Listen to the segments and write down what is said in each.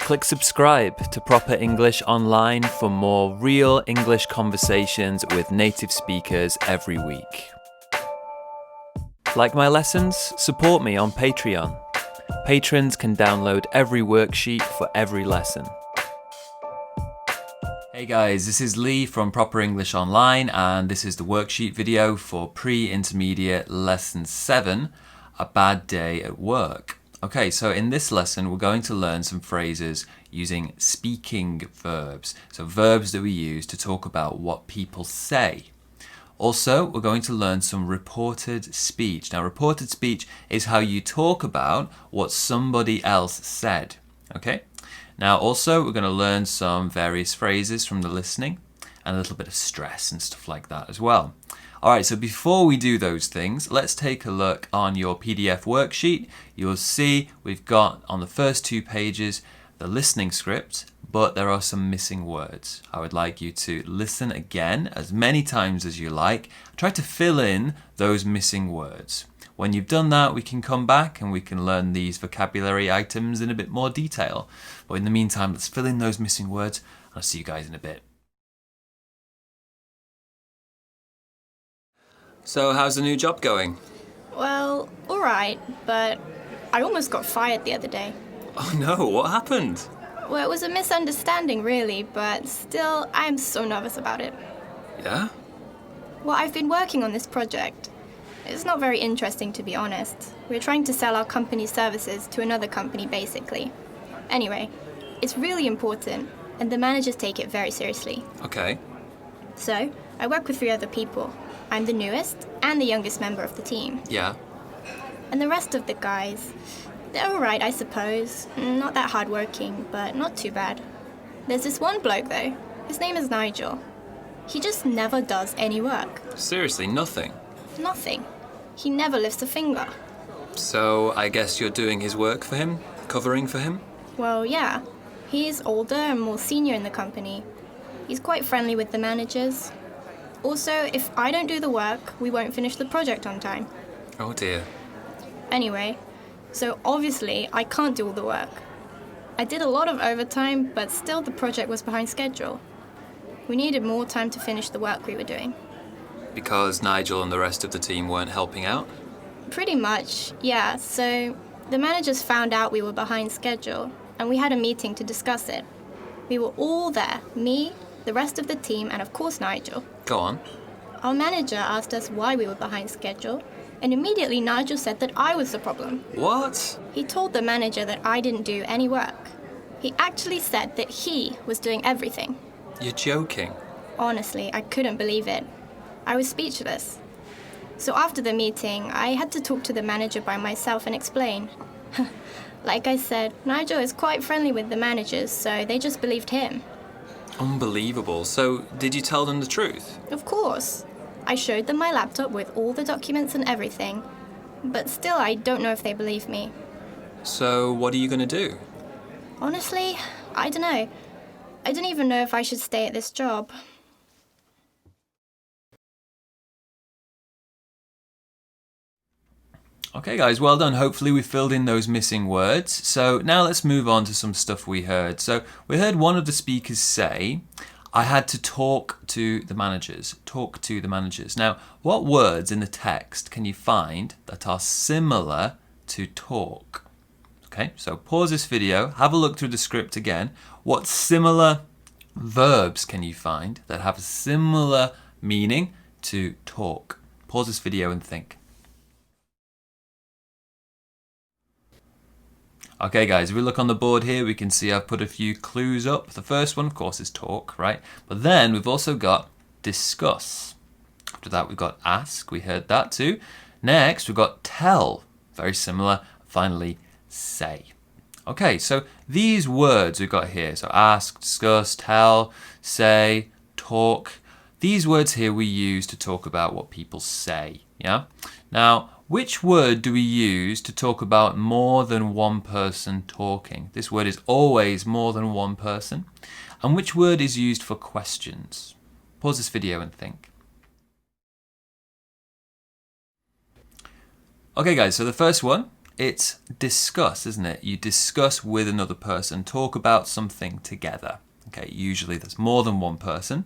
click subscribe to Proper English Online for more real English conversations with native speakers every week. Like my lessons? Support me on Patreon. Patrons can download every worksheet for every lesson. Hey guys, this is Lee from Proper English Online, and this is the worksheet video for Pre-Intermediate Lesson 7, A Bad Day at Work. Okay, so in this lesson we're going to learn some phrases using speaking verbs. So verbs that we use to talk about what people say. Also, we're going to learn some reported speech. Now, reported speech is how you talk about what somebody else said. Okay? Now, also, we're going to learn some various phrases from the listening and a little bit of stress and stuff like that as well. All right, so before we do those things, let's take a look on your PDF worksheet. You'll see we've got on the first 2 pages the listening script, but there are some missing words. I would like you to listen again as many times as you like. Try to fill in those missing words. When you've done that, we can come back and we can learn these vocabulary items in a bit more detail. But in the meantime, let's fill in those missing words. I'll see you guys in a bit. So, how's the new job going? Well, alright, but I almost got fired the other day. Oh no, what happened? Well, it was a misunderstanding really, but still, I'm so nervous about it. Yeah? Well, I've been working on this project. It's not very interesting, to be honest. We're trying to sell our company's services to another company, basically. Anyway, it's really important, and the managers take it very seriously. Okay. So, I work with 3 other people. I'm the newest and the youngest member of the team. Yeah. And the rest of the guys, they're alright, I suppose. Not that hardworking, but not too bad. There's this one bloke, though. His name is Nigel. He just never does any work. Seriously, nothing? Nothing. He never lifts a finger. So, I guess you're doing his work for him? Covering for him? Well, yeah. He's older and more senior in the company. He's quite friendly with the managers. Also, if I don't do the work, we won't finish the project on time. Oh dear. Anyway, so obviously I can't do all the work. I did a lot of overtime, but still the project was behind schedule. We needed more time to finish the work we were doing. Because Nigel and the rest of the team weren't helping out? Pretty much, yeah. So the managers found out we were behind schedule, and we had a meeting to discuss it. We were all there, me, the rest of the team, and of course Nigel. Go on. Our manager asked us why we were behind schedule, and immediately Nigel said that I was the problem. What? He told the manager that I didn't do any work. He actually said that he was doing everything. You're joking. Honestly, I couldn't believe it. I was speechless. So after the meeting, I had to talk to the manager by myself and explain. Like I said, Nigel is quite friendly with the managers, so they just believed him. Unbelievable. So, did you tell them the truth? Of course. I showed them my laptop with all the documents and everything. But still, I don't know if they believe me. So, what are you going to do? Honestly, I don't know. I don't even know if I should stay at this job. Okay guys, well done. Hopefully we filled in those missing words. So now let's move on to some stuff we heard. So we heard one of the speakers say, I had to talk to the managers. Talk to the managers. Now, what words in the text can you find that are similar to talk? Okay, so pause this video, have a look through the script again. What similar verbs can you find that have a similar meaning to talk? Pause this video and think. Okay guys, if we look on the board here, we can see I've put a few clues up. The first one, of course, is talk, right? But then we've also got discuss. After that, we've got ask. We heard that too. Next, we've got tell. Very similar. Finally, say. Okay, so these words we've got here, so ask, discuss, tell, say, talk. These words here we use to talk about what people say, yeah? Now, which word do we use to talk about more than one person talking? This word is always more than one person. And which word is used for questions? Pause this video and think. Okay guys, so the first one it's discuss, isn't it? You discuss with another person, talk about something together. Okay, usually there's more than one person.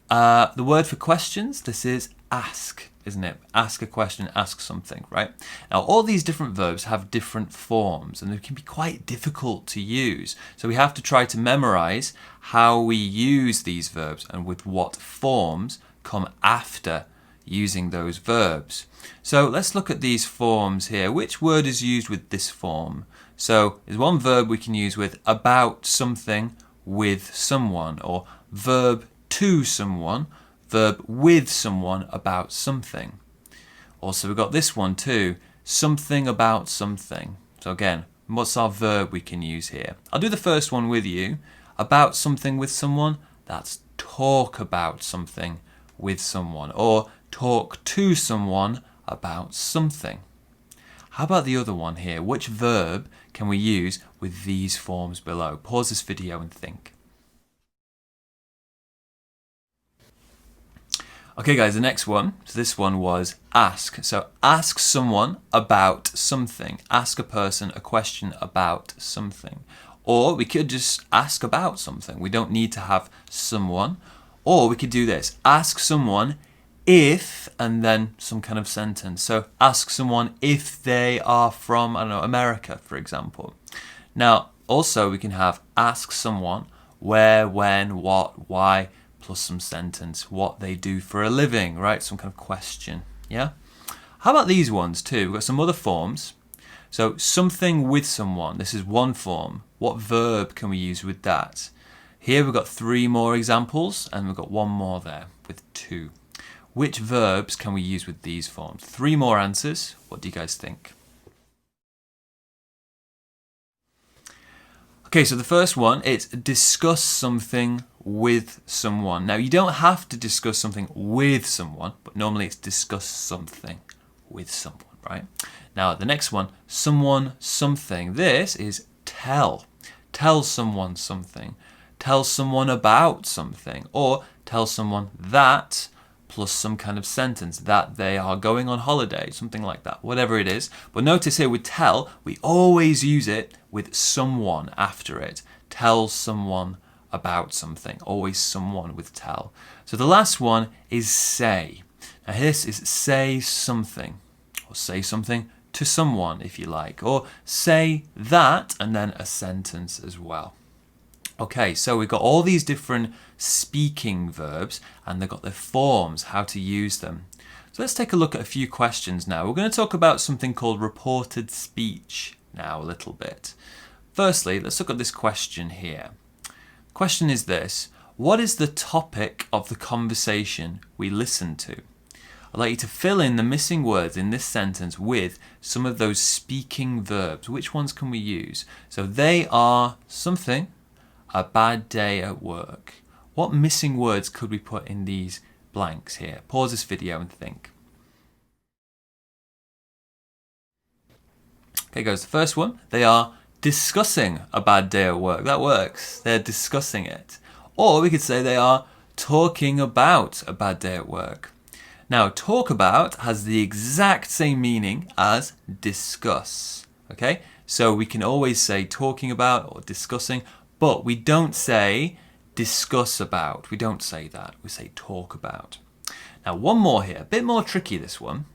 The word for questions, this is ask, isn't it? Ask a question, ask something, right? Now, all these different verbs have different forms and they can be quite difficult to use. So we have to try to memorize how we use these verbs and with what forms come after using those verbs. So let's look at these forms here. Which word is used with this form? So there's one verb we can use with about something with someone, or verb to someone, verb with someone about something. Also, we've got this one too, something about something. So again, what's our verb we can use here? I'll do the first one with you. About something with someone, that's talk about something with someone, or talk to someone about something. How about the other one here? Which verb can we use with these forms below? Pause this video and think. Okay guys, the next one, so this one was ask. So ask someone about something. Ask a person a question about something. Or we could just ask about something. We don't need to have someone. Or we could do this. Ask someone if, and then some kind of sentence. So ask someone if they are from, I don't know, America, for example. Now, also we can have ask someone where, when, what, why, plus some sentence, what they do for a living, right? Some kind of question, yeah? How about these ones too? We've got some other forms. So something with someone, this is one form. What verb can we use with that? Here we've got 3 more examples and we've got 1 more there with 2. Which verbs can we use with these forms? 3 more answers. What do you guys think? Okay, so the first one, it's discuss something with someone. Now, you don't have to discuss something with someone, but normally it's discuss something with someone, right? Now, the next one, someone, something. This is tell. Tell someone something. Tell someone about something. Or tell someone that, plus some kind of sentence, that they are going on holiday, something like that, whatever it is. But notice here with tell, we always use it with someone after it. Tell someone about something, always someone with tell. So the last one is say. Now this is say something, or say something to someone if you like, or say that and then a sentence as well. Okay, so we've got all these different speaking verbs and they've got their forms, how to use them. So let's take a look at a few questions now. We're going to talk about something called reported speech now a little bit. Firstly, let's look at this question here. The question is this: what is the topic of the conversation we listened to? I'd like you to fill in the missing words in this sentence with some of those speaking verbs. Which ones can we use? So they are something, a bad day at work. What missing words could we put in these blanks here? Pause this video and think. Okay guys, the first one, they are discussing a bad day at work. That works. They're discussing it. Or we could say they are talking about a bad day at work. Now, talk about has the exact same meaning as discuss. Okay? So we can always say talking about or discussing, but we don't say discuss about. We don't say that. We say talk about. Now, one more here. A bit more tricky, this one.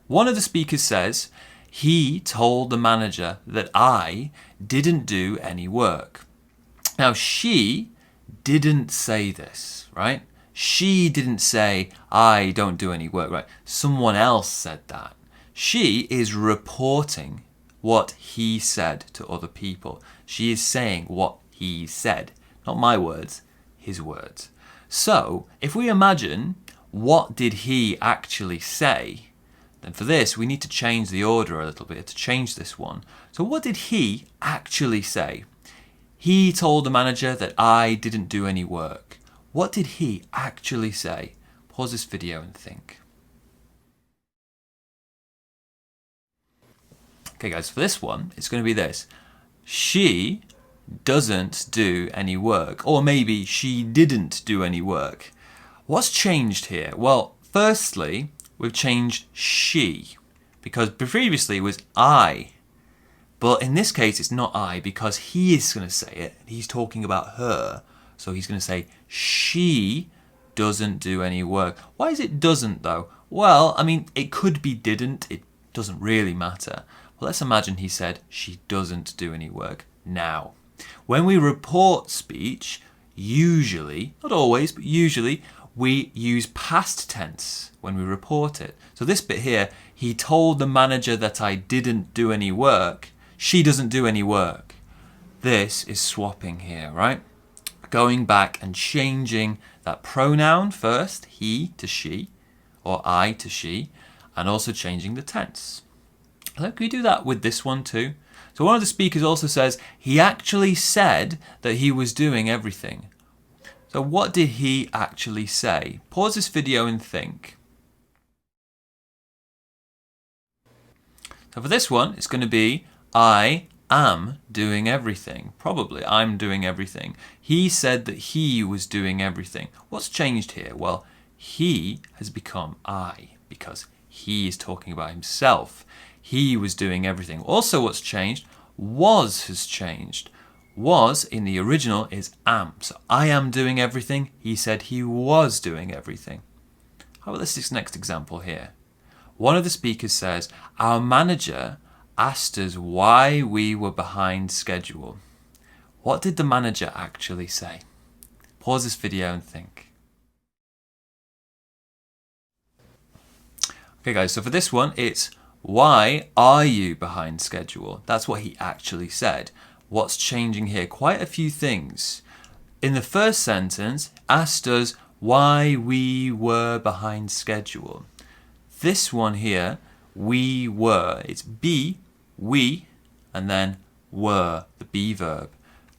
One of the speakers says, he told the manager that I didn't do any work. Now, she didn't say this, right? She didn't say, I don't do any work, right? Someone else said that. She is reporting what he said to other people. She is saying what he said. Not my words, his words. So, if we imagine, what did he actually say? Then for this, we need to change the order a little bit to change this one. So what did he actually say? He told the manager that I didn't do any work. What did he actually say? Pause this video and think. Okay guys, for this one, it's going to be this. She doesn't do any work. Or maybe she didn't do any work. What's changed here? Well, firstly, we've changed she because previously it was I. But in this case, it's not I because he is going to say it. He's talking about her. So he's going to say, she doesn't do any work. Why is it doesn't though? Well, I mean, it could be didn't. It doesn't really matter. Well, let's imagine he said, she doesn't do any work now. When we report speech, usually, not always, but usually, we use past tense when we report it. So this bit here, he told the manager that I didn't do any work. She doesn't do any work. This is swapping here, right? Going back and changing that pronoun first, he to she, or I to she, and also changing the tense. Can we do that with this one too? So one of the speakers also says, he actually said that he was doing everything. So what did he actually say? Pause this video and think. So for this one, it's going to be, I am doing everything. Probably, I'm doing everything. He said that he was doing everything. What's changed here? Well, he has become I because he is talking about himself. He was doing everything. Also, what's changed? Was has changed. Was in the original is am. So I am doing everything. He said he was doing everything. How about this next example here? One of the speakers says, our manager asked us why we were behind schedule. What did the manager actually say? Pause this video and think. Okay guys, so for this one, it's why are you behind schedule? That's what he actually said. What's changing here? Quite a few things. In the first sentence, asked us why we were behind schedule. This one here, we were, it's be, we, and then were, the be verb.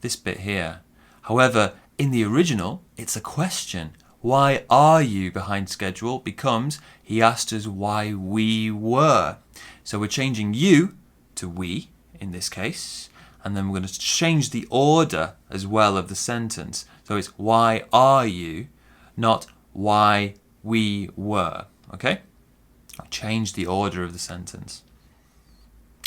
This bit here. However, in the original, it's a question. Why are you behind schedule becomes, he asked us why we were. So we're changing you to we, in this case, and then we're going to change the order as well of the sentence. So it's why are you, not why we were. Okay? Change the order of the sentence.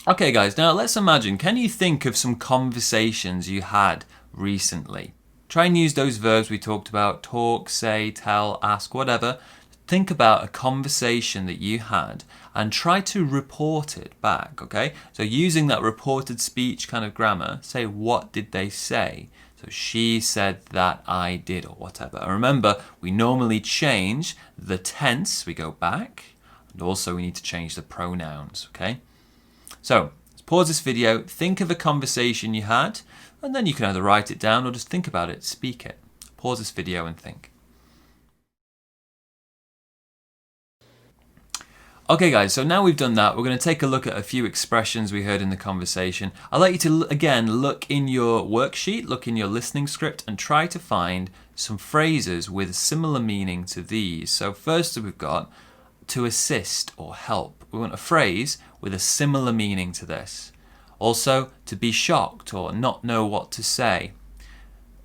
Okay guys, now let's imagine, can you think of some conversations you had recently? Try and use those verbs we talked about, talk, say, tell, ask, whatever. Think about a conversation that you had and try to report it back, okay? So using that reported speech kind of grammar, say what did they say? So she said that I did or whatever. And remember, we normally change the tense, we go back, and also we need to change the pronouns, okay? So let's pause this video, think of a conversation you had, and then you can either write it down or just think about it, speak it. Pause this video and think. Okay guys, so now we've done that, we're going to take a look at a few expressions we heard in the conversation. I'd like you to, again, look in your worksheet, look in your listening script, and try to find some phrases with similar meaning to these. So first we've got to assist or help. We want a phrase with a similar meaning to this. Also, to be shocked or not know what to say.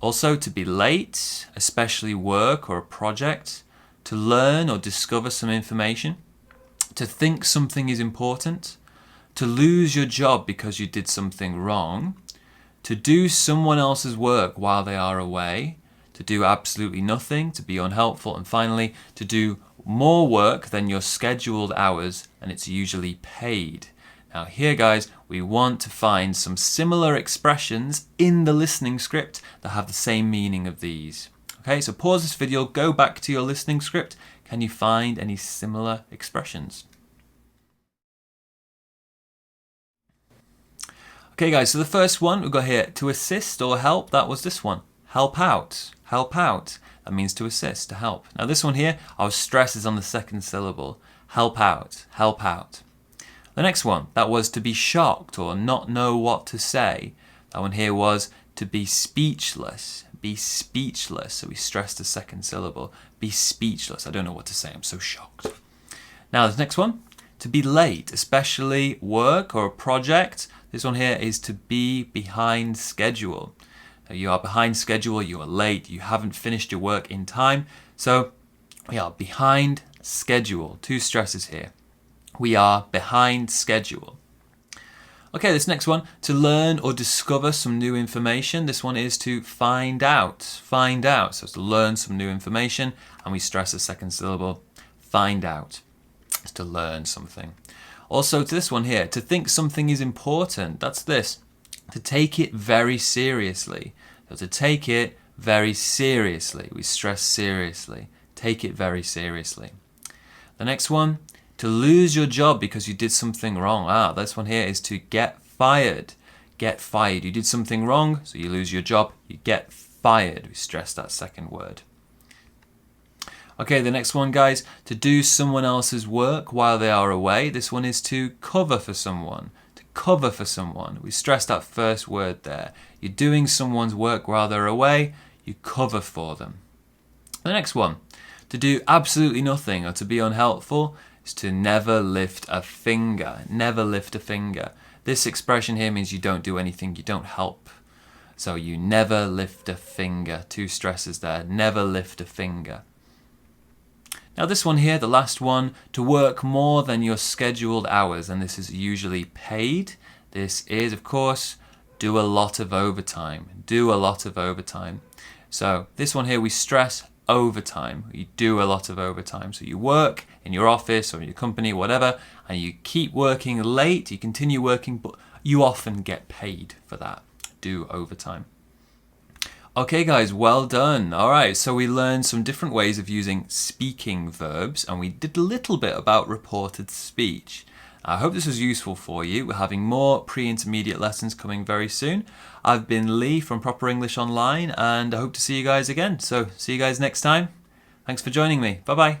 Also, to be late, especially work or a project. To learn or discover some information. To think something is important. To lose your job because you did something wrong. To do someone else's work while they are away. To do absolutely nothing, to be unhelpful. And finally, to do more work than your scheduled hours, and it's usually paid. Now here guys, we want to find some similar expressions in the listening script that have the same meaning of these. Okay, so pause this video, go back to your listening script. Can you find any similar expressions? Okay guys, so the first one we've got here, to assist or help, that was this one. Help out, help out. That means to assist, to help. Now this one here, our stress is on the second syllable. Help out, help out. The next one, that was to be shocked or not know what to say. That one here was to be speechless. Be speechless. So we stress the second syllable. Be speechless. I don't know what to say. I'm so shocked. Now the next one, to be late, especially work or a project. This one here is to be behind schedule. You are behind schedule, you are late, you haven't finished your work in time. So we are behind schedule. Two stresses here. We are behind schedule. Okay, this next one, to learn or discover some new information. This one is to find out. Find out. So it's to learn some new information, and we stress the second syllable. Find out. It's to learn something. Also to this one here, to think something is important. That's this. To take it very seriously. So to take it very seriously. We stress seriously. Take it very seriously. The next one, to lose your job because you did something wrong. This one here is to get fired. Get fired. You did something wrong, so you lose your job. You get fired. We stress that second word. Okay, the next one, guys, to do someone else's work while they are away. This one is to cover for someone. To cover for someone. We stress that first word there. You're doing someone's work while they're away. You cover for them. The next one, to do absolutely nothing or to be unhelpful, is to never lift a finger. Never lift a finger. This expression here means you don't do anything, you don't help. So you never lift a finger. Two stresses there. Never lift a finger. Now this one here, the last one, to work more than your scheduled hours, and this is usually paid. This is, of course, do a lot of overtime. Do a lot of overtime. So this one here, we stress overtime. You do a lot of overtime. So you work in your office or in your company, whatever, and you keep working late, you continue working, but you often get paid for that. Do overtime. Okay guys, well done. Alright, so we learned some different ways of using speaking verbs, and we did a little bit about reported speech. I hope this was useful for you. We're having more pre-intermediate lessons coming very soon. I've been Lee from Proper English Online, and I hope to see you guys again. So see you guys next time. Thanks for joining me. Bye bye.